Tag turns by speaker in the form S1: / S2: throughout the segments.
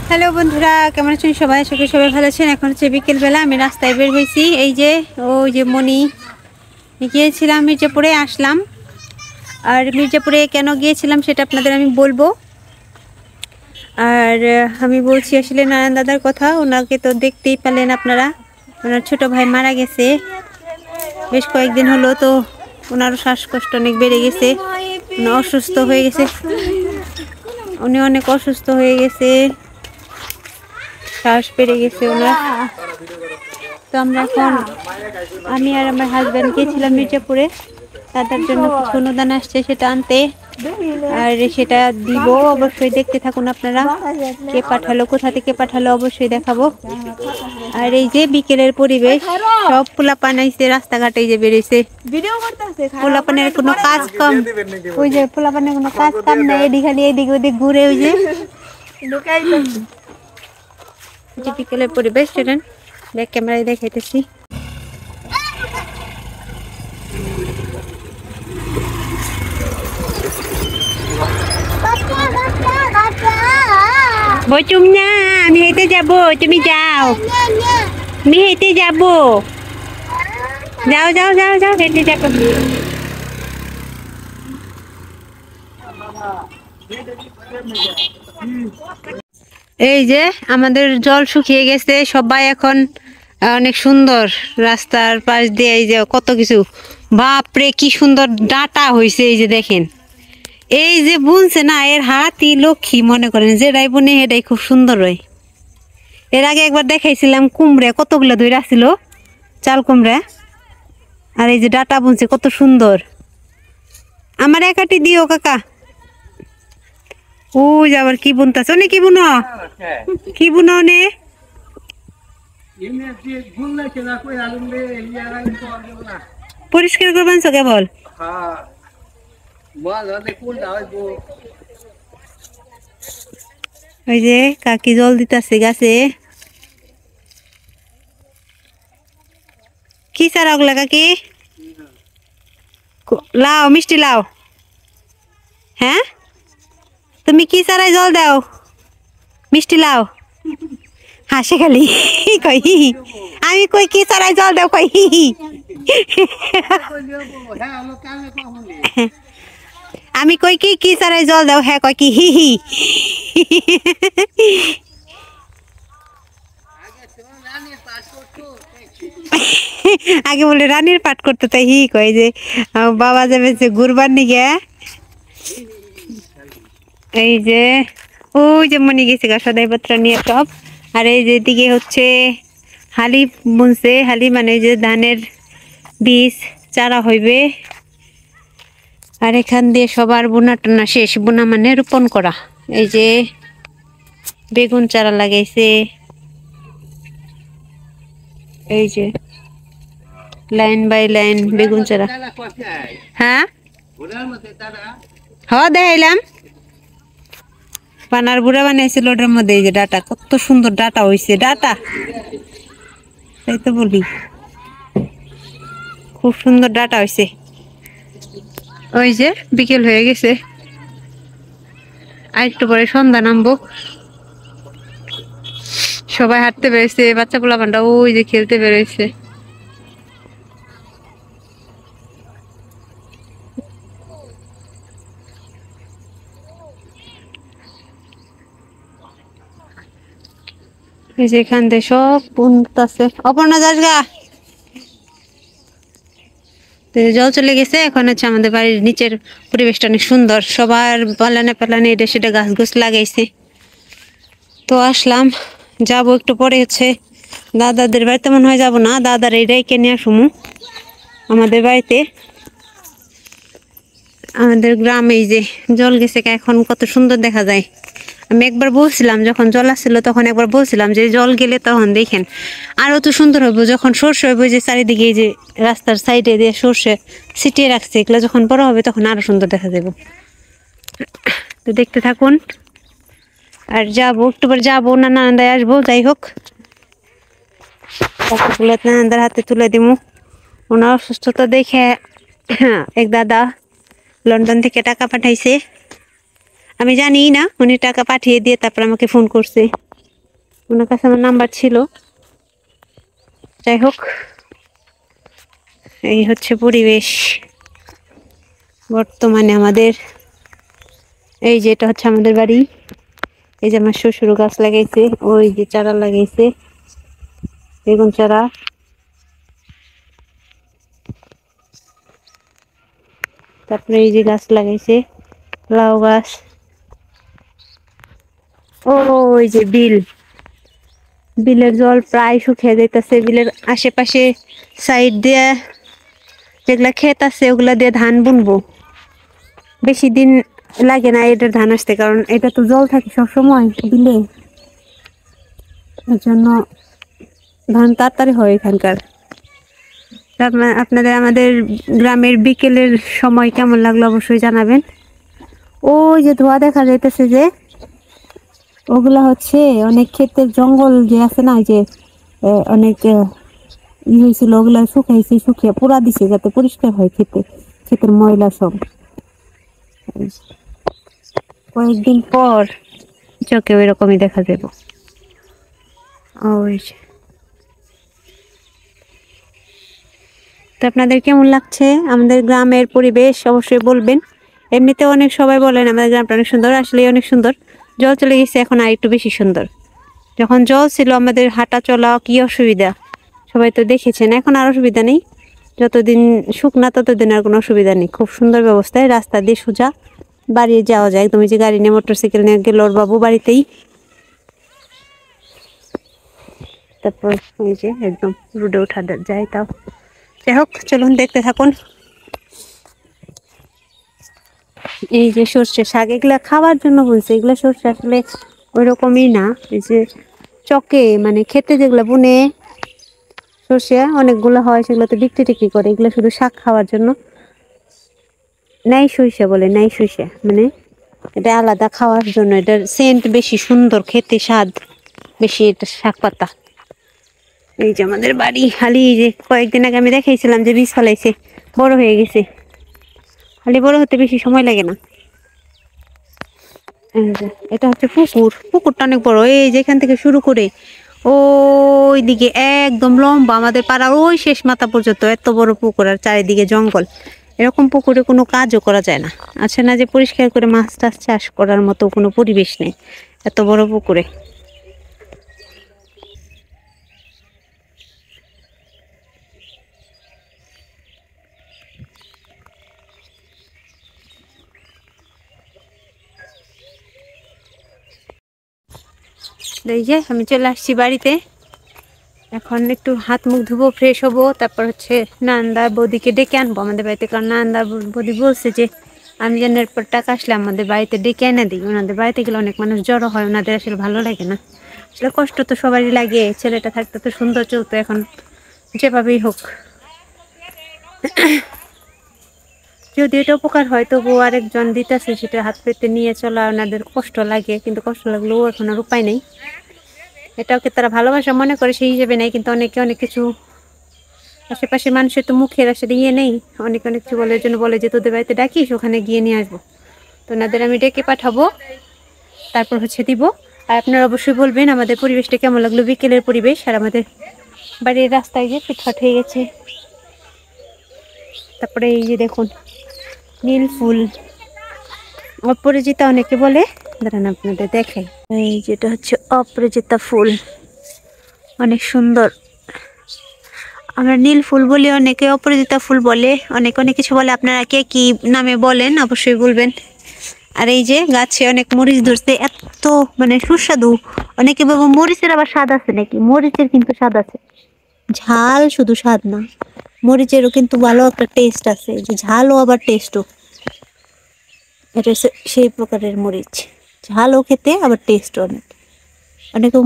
S1: Hello বন্ধুরা, কেমন আছেন সবাই? সবাই ভালো আছেন। এখন হচ্ছে বিকেলবেলা, আমি রাস্তায় বের হয়েছি। এই যে ওই যে মনি গিয়েছিলাম মির্জাপুরে, আসলাম। আর মির্জাপুরে কেন গিয়েছিলাম সেটা আপনাদের আমি বলবো। আর আমি বলছি আসলে নারায়ণ দাদার কথা। ওনাকে তো দেখতেই পেলেন আপনারা, ওনার ছোট ভাই মারা গেছে বেশ কয়েকদিন হলো। তো ওনারও শ্বাসকষ্ট অনেক বেড়ে গেছে, উনি অসুস্থ হয়ে গেছে, উনি অনেক অসুস্থ হয়ে গেছে, শ্বাস বেড়ে গেছে ওনার। তো আমরা এখন, আমি আর আমার হাজব্যান্ড গিয়েছিলাম মির্জাপুরে। দাদার জন্য কিছু অনুদান আসছে, সেটা আনতে, আর সেটা দিব। অবশ্যই দেখতে থাকুন আপনারা। কে পাঠালো, কোথা থেকে পাঠালো, অবশ্যই দেখাবো। আর এই যে বিকেলের পরিবেশ, সব পোলাপান আইছে রাস্তাঘাটে, যে বেরিয়েছে। পোলাপানের কোনো কাজ কম, ওই যে পোলাপানের কোনো কাজ কাম নাই, এদিকে খালি এদিকে ওদিক ঘুরে। ওই যে বিকেলের পরিবেশ, সেটা ব্যাক ক্যামেরায় দেখাইতেছি। বচুম না, আমি হেঁটে যাব, তুমি যাও। আমি হেঁটে যাব, যাও যাও যাও যাও, হেঁটে যাবো। এই যে আমাদের জল শুকিয়ে গেছে, সবাই এখন অনেক সুন্দর রাস্তার পাশ দিয়ে, এই যে কত কিছু, বাপরে কি সুন্দর ডাটা হয়েছে। এই যে দেখেন, এই যে বুনছে না, এর হাতই লক্ষ্মী মনে করেন, যেটাই বুনে এটাই খুব সুন্দর হয়। এর আগে একবার দেখাইছিলাম কুমড়ে, কতগুলো ধরে আসছিল চাল কুমড়া, আর এই যে ডাটা বুনছে কত সুন্দর। আমার একাটি দিও কাকা। ও আবার কি বুনতাছ, নে কি বুনো, কি বুনো নে? পরিষ্কার করবেন কেবল। ওই যে কাকি জল দিতেছে গাছে। কি চারা ওগুলা কাকি? লাও, মিষ্টি লাও। হ্যাঁ, তুমি কি চারাই জল দাও? মিষ্টি লাও। হাসে খালি, কই হি হি। আমি কই কি চারাই জল দাও, কই হি হি। আমি কই কি কি চারাই জল দাও, হ্যাঁ কই কি হি হি। আগে বলে রানীর পাঠ করতে, তাই হি কয় যে বাবা যাবে যে গুরবার নিগে। এই যে ওই যে মনে গেছে গা সদাই পত্র নিয়ে সব। আর এই যে দিকে হচ্ছে হালি বুনছে, হালি মানে যে ধানের বীজ চারা হইবে। আর এখান দিয়ে সবার বোনা টানা শেষ, বোনা মানে রোপণ করা। এই যে বেগুন চারা লাগাইছে, এই যে লাইন বাই লাইন বেগুন চারা। হ্যাঁ হ্যাঁ, দেখাইলাম। পানার বুড়া বানাইছিল ওটার মধ্যে। এই যে ডাটা, কত সুন্দর ডাটা হয়েছে, ডাটা তাই তো বলি, খুব সুন্দর ডাটা হয়েছে। ওই যে বিকেল হয়ে গেছে, আর একটু পরে সন্ধ্যা নামবো। সবাই হাঁটতে বেরোইছে, বাচ্চা পোলাপানটা ওই যে খেলতে বেরোইছে। এই যে এখান থেকে সব বুনতাছে। অপর্ণা যাস গা। জল চলে গেছে, এখন হচ্ছে আমাদের বাড়ির নিচের পরিবেশটা অনেক সুন্দর, সবার পালানে পালানে এটা সেটা গাছ গোছ লাগাইছে। তো আসলাম, যাবো একটু পরে হচ্ছে দাদাদের বাড়িতে, মনে হয় যাবো না, দাদার এই ডাইকে নিয়ে আসুমু আমাদের বাড়িতে। আমাদের গ্রামে এই যে জল গেছে, এখন কত সুন্দর দেখা যায়। আমি একবার বলছিলাম, যখন জল আসছিল তখন একবার বলছিলাম যে জল গেলে তখন দেখেন আরো তো সুন্দর হইব, যখন সর্ষে হইব, যে চারিদিকে এই যে রাস্তার সাইডে দিয়ে সর্ষে ছিটিয়ে রাখছে, এগুলো যখন বড় হবে তখন আরো সুন্দর দেখা যাবে। তো দেখতে থাকুন। আর যাবো একটু পরে, যাবো নানান্দায় আসবো। যাই হোক, নানান্দার হাতে তুলে দিব। ওনার অসুস্থতা দেখে এক দাদা লন্ডন থেকে টাকা পাঠাইছে। আমি জানি না, উনি টাকা পাঠিয়ে দিয়ে তারপর আমাকে ফোন করছে। ওনার কাছে আমার নাম্বার ছিল। যাই হোক, এই হচ্ছে পরিবেশ বর্তমানে আমাদের। এই যে এটা হচ্ছে আমাদের বাড়ি। এই যে আমার শ্বশুর গাছ লাগাইছে, ওই যে চারা লাগাইছে, বেগুন চারা। তারপরে এই যে গাছ লাগাইছে, লাউ গাছ। ওই যে বিলের জল প্রায় শুকিয়ে যাইতেছে। বিলের আশেপাশে সাইড দিয়ে যেগুলা ক্ষেত আছে ওগুলা দিয়ে ধান বুনবো। বেশি দিন লাগে না এটার ধান আসতে, কারণ এটা তো জল থাকে সবসময় বিলে, এর জন্য ধান তাড়াতাড়ি হয় এখানকার। আপনাদের আমাদের গ্রামের বিকেলের সময় কেমন লাগলো অবশ্যই জানাবেন। ওই যে ধোঁয়া দেখা যাইতেছে, যে ওগুলা হচ্ছে অনেক ক্ষেতের জঙ্গল যে আছে না, যে অনেক হয়েছিল, ওগুলা শুকিয়ে পোড়া দিছে যাতে পরিষ্কার হয় ক্ষেতের ময়লা সব। কয়েকদিন পর চোখে ওই রকমই দেখা যাব। ওই তো আপনাদের কেমন লাগছে আমাদের গ্রামের পরিবেশ অবশ্যই বলবেন। এমনিতে অনেক সবাই বলেন আমাদের গ্রামটা অনেক সুন্দর, আসলে অনেক সুন্দর। জল চলে গেছে, এখন আর একটু বেশি সুন্দর। যখন জল ছিল আমাদের হাঁটা চলা কি অসুবিধা, সবাই তো দেখেছেন। এখন আর অসুবিধা নেই, যতদিন শুকনা ততদিন আর কোনো অসুবিধা নেই। খুব সুন্দর ব্যবস্থায় রাস্তা দিয়ে সোজা বাড়ি যাওয়া যায় একদম। যে গাড়ি নিয়ে মোটরসাইকেল নিয়ে গেল ওর বাবু বাড়িতেই। তারপর ওই যে একদম রোডে ওঠা যায়। তাও যাই হোক, চলুন দেখতে থাকুন। এই যে সর্ষে শাক, এগুলা খাওয়ার জন্য বলছে। এগুলা সর্ষে আসলে ওই রকমই না। এই যে চকে মানে খেতে যেগুলো বুনে সর্ষে অনেকগুলো হয়, সেগুলো তো বিক্রি টিক্রি করে। এগুলো শুধু শাক খাওয়ার জন্য। নাই সরিষা বলে, নাই সরিষা মানে এটা আলাদা খাওয়ার জন্য। এটার সেন্ট বেশি সুন্দর, খেতে স্বাদ বেশি এটা শাক পাতা। এই যে আমাদের বাড়ি খালি। এই যে কয়েকদিন আগে আমি দেখাইছিলাম যে বীজ ফলাইছে, বড় হয়ে গেছে। খালি বড় হতে বেশি সময় লাগে না। এটা হচ্ছে পুকুরটা অনেক বড়। এই যেখান থেকে শুরু করে ওই দিকে একদম লম্বা, আমাদের পাড়ার ওই শেষ মাথা পর্যন্ত এত বড় পুকুর, আর চারিদিকে জঙ্গল। এরকম পুকুরে কোনো কাজও করা যায় না। আছে না যে পরিষ্কার করে মাছ টাছ চাষ করার মতো কোনো পরিবেশ নেই এত বড় পুকুরে। এই যে আমি চলে আসছি বাড়িতে। এখন একটু হাত মুখ ধুবো, ফ্রেশ হবো, তারপর হচ্ছে নান্দার বৌদিকে ডেকে আনবো আমাদের বাড়িতে। কারণ নান্দার বৌদি বলছে যে আমি যেন এরপর টাকা আসলে আমাদের বাড়িতে ডেকে এনে দিই। ওনাদের বাড়িতে গেলে অনেক মানুষ জড়ো হয়, ওনাদের আসলে ভালো লাগে না। আসলে কষ্ট তো সবারই লাগে, ছেলেটা থাকতে তো সুন্দর চলতো। এখন যেভাবেই হোক, যদি এটা উপকার হয় তবুও আরেকজন দিতেছে, সেটা হাত পেতে নিয়ে চলা ওনাদের কষ্ট লাগে। কিন্তু কষ্ট লাগলেও এখন আর উপায় নেই। এটাকে তারা ভালোবাসা মনে করে সেই হিসেবে নেই, কিন্তু অনেকে অনেক কিছু আশেপাশে মানুষের তো মুখের আসলে ইয়ে নেই। অনেক অনেক কিছু বলে, জন্য বলে যে তোদের বাড়িতে ডাকিস, ওখানে গিয়ে নিয়ে আসবো। তো ওনাদের আমি ডেকে পাঠাবো, তারপর হচ্ছে দিব। আর আপনারা অবশ্যই বলবেন আমাদের পরিবেশটা কেমন লাগলো, বিকেলের পরিবেশ। আর আমাদের বাড়ির রাস্তায় যে ফিটফাট হয়ে গেছে। তারপরে এই যে দেখুন নীল ফুল, অপরাজিতা অনেকে বলে, দাঁড়ান আপনাদের দেখাই। এই যেটা হচ্ছে অপরাজিতা ফুল, অনেক সুন্দর। আমরা নীল ফুল বলি, অনেকে অপরাজিতা ফুল বলে, অনেক অনেক কিছু বলে। আপনারা কে কি নামে বলেন অবশ্যই বলবেন। আর এই যে গাছে অনেক মরিচ ধরছে, এত মানে সুস্বাদু। অনেকে ভাবো মরিচের আবার স্বাদ আছে নাকি, মরিচের কিন্তু স্বাদ আছে। ঝাল শুধু স্বাদ না, মরিচেরও কিন্তু ভালো একটা টেস্ট আছে, যে ঝালও আবার টেস্টও। এটা সেই প্রকারের মরিচ, ঝালও খেতে আবার টেস্টও অনেক। অনেকে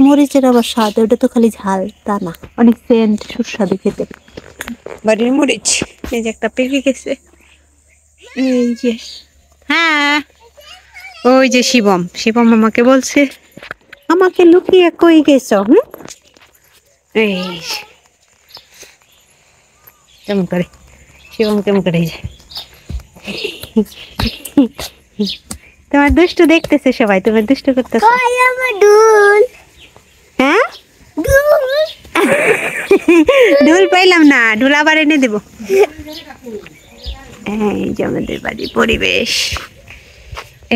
S1: মরিচের আবার স্বাদ, ওটা তো খালি ঝাল তা না, অনেক সেন্ট সুস্বাদু খেতে বাড়ির মরিচ। এই যে একটা পেকে গেছে। এই যে হ্যাঁ, ওই যে শিবম আমাকে বলছে, আমাকে লুকিয়ে কই গেছ? এই কেমন করে শিবম কেমন করে তোমার দুষ্টু দেখতেছে সবাই, তোমার দুষ্টু করতেছে। ঢোল পাইলাম না, ঢোল আবার এনে দেব। এই যে আমাদের বাড়ির পরিবেশ,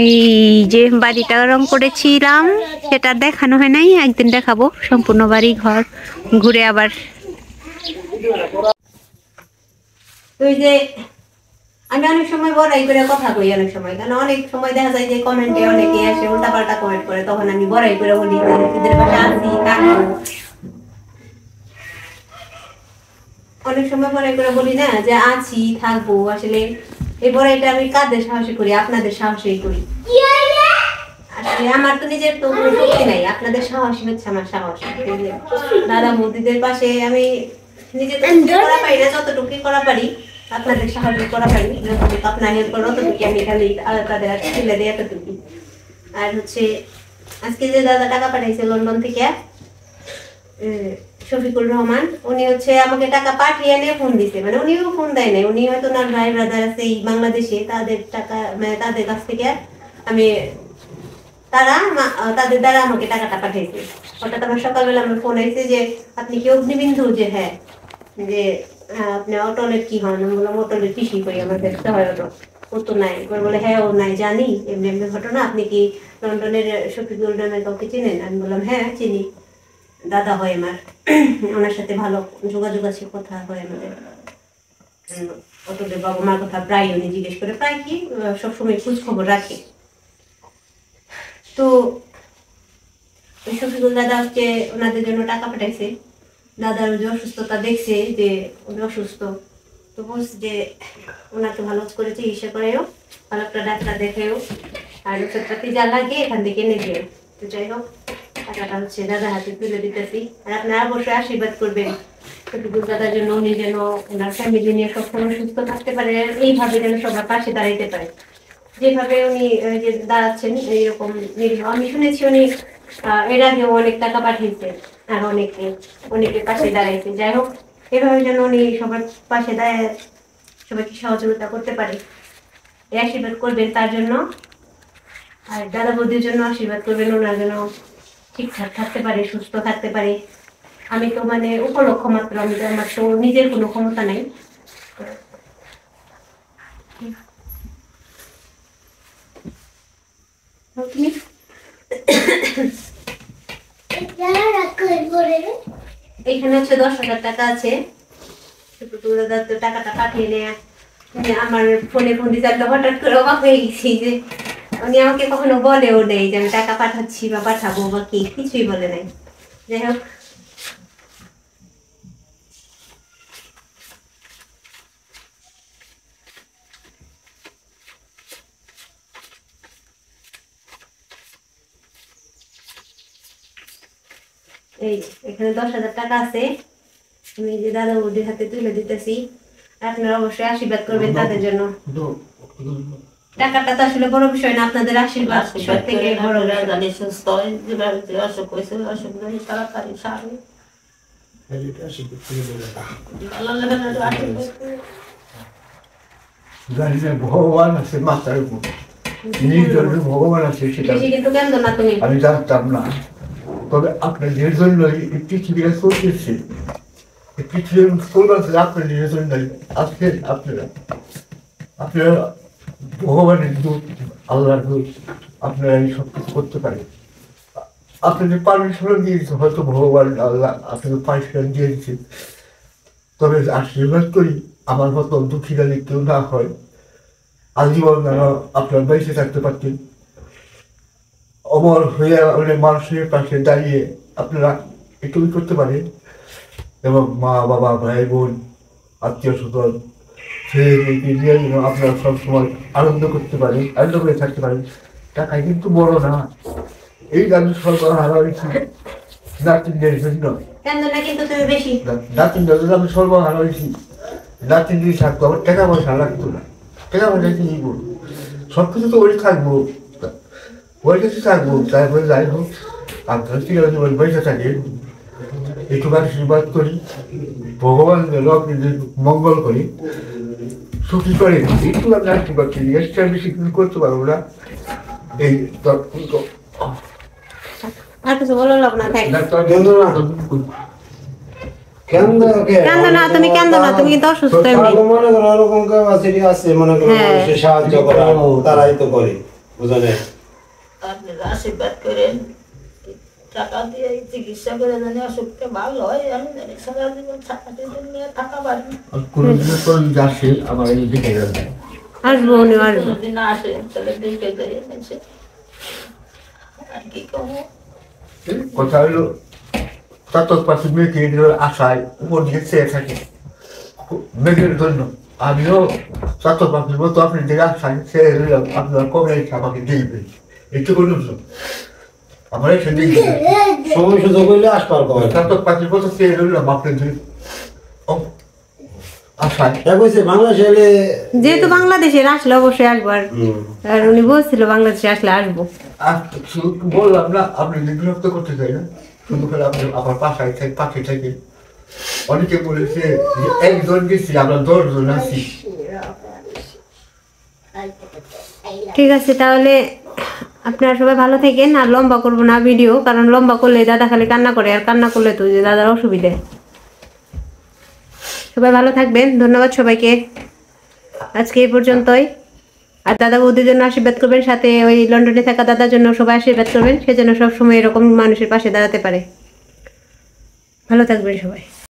S1: এই যে বাড়িটা রং করেছিলাম সেটা দেখানো হয় নাই, একদিন দেখাবো সম্পূর্ণ বাড়ি ঘর ঘুরে আবার। তুই যে আমি অনেক সময় বড়াই করে কথা কই, অনেক সময় কারণ অনেক সময় দেখা যায় যে কমেন্টে অনেকে এসে উল্টাপাল্টা কমেন্ট করে, তখন আমি বড়াই করে বলি তোদের পাশে আসি থাকবো। অনেক সময় বড়াই করে বলি না যে আছি থাকবো, আসলে এই বড়াইটা আমি কাদের সাহসে করি? আপনাদের সাহসেই করি। আসলে আমার তো নিজের তো কোনো শক্তি নাই, আপনাদের সাহসই হচ্ছে আমার সাহস। দাদা বৌদিদের পাশে আমি নিজে তো করা পারি না, যতটুকু করা পারি আপনাদের সাহায্য করা পারি, যতটুকু আপনার হেল্প করো ততটুকু আমি খালি তাদের তুলে দিই এতটুকু। আর হচ্ছে আজকে যে দাদা টাকা পাঠাইছে লন্ডন থেকে, শফিকুল রহমান, উনি হচ্ছে আমাকে টাকা পাঠিয়ে এনে ফোন দিছে, মানে উনিও ফোন দেয় নাই, উনি হয়তো ওনার ভাই ব্রাদার আছে এই বাংলাদেশে, তাদের টাকা মানে তাদের কাছ থেকে আমি তাদের দ্বারা আমাকে টাকাটা পাঠিয়েছে। হঠাৎ আমার সকালবেলা আমার ফোন আইছে যে আপনি কি অগ্নিবিন্দু? যে হ্যাঁ। যে আপনি অটলের কি হন? আমি বললাম অটলের পিসি করি, আমার দেখতে হয় অটো, ও তো নাই। এবার বলে হ্যাঁ ও নাই জানি, এমনি এমনি ঘটনা, আপনি কি লন্ডনের শফিকুল নামে কাউকে চিনেন? আমি বললাম হ্যাঁ চিনি, দাদা হয় আমার, ওনার সাথে ভালো যোগাযোগ আছে, কথা হয় আমাদের। অটলের বাবা মার কথা প্রায় উনি জিজ্ঞেস করে, প্রায় কি সবসময় খোঁজ খবর রাখে। তো ওই শফিকুল দাদা হচ্ছে ওনাদের জন্য টাকা পাঠাইছে। দাদার যে অসুস্থতা দেখছে যে উনি অসুস্থ, তো বলছে যে ওনাকে ভালো করে চিকিৎসা করেও, ভালো একটা ডাক্তার দেখেও, আর ওষুধপাতি যা লাগে এখান থেকে এনে দিও। তো যাই হোক টাকাটা হচ্ছে দাদার হাতে তুলে দিতেছি। আর আপনারা অবশ্যই আশীর্বাদ করবেন শফিকুল দাদার জন্য, উনি যেন ওনার ফ্যামিলি নিয়ে সবসময় সুস্থ থাকতে পারে, এইভাবে যেন সবার পাশে দাঁড়াইতে পারে, যেভাবে উনি যে দাঁড়াচ্ছেন এইরকম। আমি শুনেছি উনি এর আগেও অনেক টাকা পাঠিয়েছে, আর অনেকের পাশে দাঁড়াইছে। যাই হোক এভাবে যেন উনি সবার পাশে দাঁড়ায় সবাইকে সহযোগিতা করতে পারে, এই আশীর্বাদ করবেন তার জন্য। আর দাদা বৌদির জন্য আশীর্বাদ করবেন, ওনার যেন ঠিকঠাক থাকতে পারে, সুস্থ থাকতে পারে। আমি তো মানে উপলক্ষ মাত্র, আমি তো, আমার তো নিজের কোনো ক্ষমতা নাই। এখানে হচ্ছে 10,000 টাকা আছে, টাকাটা পাঠিয়ে নেয় আমার ফোনে ফোন দিতে। হঠাৎ করে অবাক হয়ে গেছি যে উনি আমাকে কখনো বলেও নেই যে আমি টাকা পাঠাচ্ছি বা পাঠাবো বা কি, কিছুই বলে নাই। যাই হোক এই এখানে 10,000 টাকা আছে, আমি যে দাদা বৌদির হাতে তুলে দিতেছি। আপনারা অবশ্যই আশীর্বাদ করবেন তাদের জন্য। টাকাটা তো আসলে বড় বিষয় না, আপনাদের আশীর্বাদ সব থেকে বড়। জানি সুস্থ হয়, যেভাবে অসুখ হয়েছে অসুখ জানি তাড়াতাড়ি সারে।
S2: ভগবান আছে মাথার উপর, ভগবান আছে সেটা আমি জানতাম না। তবে আপনাদের জন্যই এই পৃথিবীটা চলতেছে, এই পৃথিবীর চলতেছে আপনাদের জন্যই। আজকে আপনারা ভগবানের দূত, আল্লাহর দূত, আপনারা এই সব কিছু করতে পারেন। আপনাদের পারমিশনও দিয়েছে, হয়তো ভগবান আল্লাহ আপনাদের পারমিশন দিয়ে দিচ্ছে। তবে আশীর্বাদ করি আমার মতো দুঃখী গালি কেউ না হয়, আজীবন যেন আপনার বেঁচে থাকতে পারতেন, অমর হয়ে অনেক মানুষের পাশে দাঁড়িয়ে আপনারা এটুকুই করতে পারেন। এবং মা বাবা ভাই বোন আত্মীয় স্বজন ছেলে মেয়েকে নিয়ে যেন আপনারা সবসময় আনন্দ করতে পারেন, আনন্দ করে থাকতে পারেন। টাকায় কিন্তু বড় না, এই গান সরকার হারাইছি নাতিনদের জন্য, নাতিনদের জন্য আমি সর্ব হারাইছি। নাতিন যদি থাকতো আমার টাকা পয়সা লাগতো না, টাকা পয়সা কি বলবো, সব কিছু তো ওই থাকবো, ওই কিছু থাকবো। তারপরে যাই হোক আপনার ঠিক আছে পয়সা থাকে, একটু আশীর্বাদ করি, ভগবান যেন আপনাদের মঙ্গল করি, সুখী করে একটু আমি আশীর্বাদ করি, এক্সট্রা বেশি কিছু করতে পারবো না। এই
S1: আর কিছু বলো লোক না থাক
S2: ডাক্তার
S3: কেন্দ্র না
S1: কান্দো না তুমি কান্দো না তুমি কিন্তু অসুস্থ এমনি
S3: মনে করো ওরকম ক্যাপাসিটি আছে মনে করো
S1: হ্যাঁ।
S3: মানুষের সাহায্য করা তারাই তো করে বুঝা যায়
S4: আপনারা আশীর্বাদ করেন টাকা দিয়ে এই চিকিৎসা করে জানি অসুখটা ভালো হয় আমি জানি সারা জীবন নিয়ে থাকা পারি
S2: কোনো দিন করে যাচ্ছে আমার এই দিকে যাবে
S1: আসবো উনি আসবো
S4: যদি না আসে তাহলে দেখে যাই এসে আর কি কমো
S2: কথা হলো চাতক পাশে মেয়েকে আশায় উপর দিকে চেয়ে থাকে মেঘের জন্য আমিও চাতক পাখির মতো আপনি দিকে আশায় চেয়ে রইলাম আপনার কবে আমাকে দেখবেন এইটুকু আমার এসে দেখবেন
S3: সময় সুযোগ হইলে আসবার কবে
S2: চাতক পাখির মতো চেয়ে রইলাম আপনার দিকে আশায়
S3: কইছে বাংলাদেশে এলে
S1: যেহেতু বাংলাদেশের আসলে অবশ্যই আসবো আর উনি বলছিল বাংলাদেশে আসলে আসবো
S2: আর শুধু বললাম না আপনি বিরক্ত করতে চাই না শুধু করে আপনি আমার পাশায় পাশে থাকেন অনেকে বলেছে যে একজন গেছি আমরা 10 জন আছি
S1: ঠিক আছে তাহলে আপনারা সবাই ভালো থাকেন আর লম্বা করবো না ভিডিও কারণ লম্বা করলে দাদা খালি কান্না করে আর কান্না করলে তো যে দাদার অসুবিধে সবাই ভালো থাকবেন ধন্যবাদ সবাইকে আজকে এই পর্যন্তই আর দাদা বৌদির জন্য আশীর্বাদ করবেন সাথে ওই লন্ডনে থাকা দাদার জন্য সবাই আশীর্বাদ করবেন সে যেন সবসময় এরকম মানুষের পাশে দাঁড়াতে পারে ভালো থাকবেন সবাই